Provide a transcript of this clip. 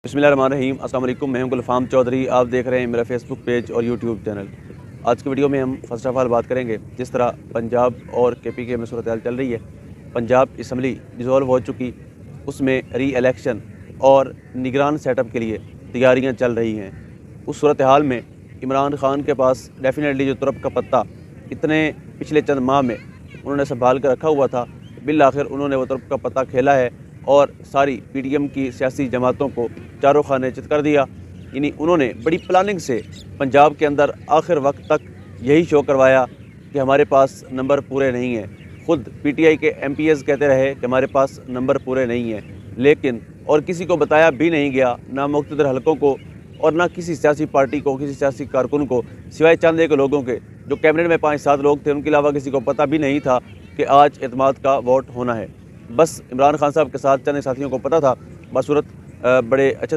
بسم اللہ الرحمن الرحیم۔ السلام علیکم، میں ہوں گلفام چودھری۔ آپ دیکھ رہے ہیں میرا فیس بک پیج اور یوٹیوب چینل۔ آج کی ویڈیو میں ہم فرسٹ آف آل بات کریں گے جس طرح پنجاب اور کے پی کے میں صورتحال چل رہی ہے۔ پنجاب اسمبلی ڈیزولو ہو چکی، اس میں ری الیکشن اور نگران سیٹ اپ کے لیے تیاریاں چل رہی ہیں۔ اس صورتحال میں عمران خان کے پاس ڈیفینیٹلی جو ترپ کا پتہ اتنے پچھلے چند ماہ میں انہوں نے سنبھال کر رکھا ہوا تھا، بالآخر انہوں نے وہ ترپ کا پتہ کھیلا ہے اور ساری پی ٹی ایم کی سیاسی جماعتوں کو چاروں خانے چت کر دیا۔ یعنی انہوں نے بڑی پلاننگ سے پنجاب کے اندر آخر وقت تک یہی شو کروایا کہ ہمارے پاس نمبر پورے نہیں ہیں۔ خود پی ٹی آئی کے ایم پی ایز کہتے رہے کہ ہمارے پاس نمبر پورے نہیں ہیں، لیکن اور کسی کو بتایا بھی نہیں گیا، نہ مقتدر حلقوں کو اور نہ کسی سیاسی پارٹی کو، کسی سیاسی کارکن کو، سوائے چند ایک لوگوں کے جو کیبنٹ میں 5-7 لوگ تھے، ان کے علاوہ کسی کو پتہ بھی نہیں تھا کہ آج اعتماد کا ووٹ ہونا ہے۔ بس عمران خان صاحب کے ساتھ چند ساتھیوں کو پتہ تھا، بصورت بڑے اچھے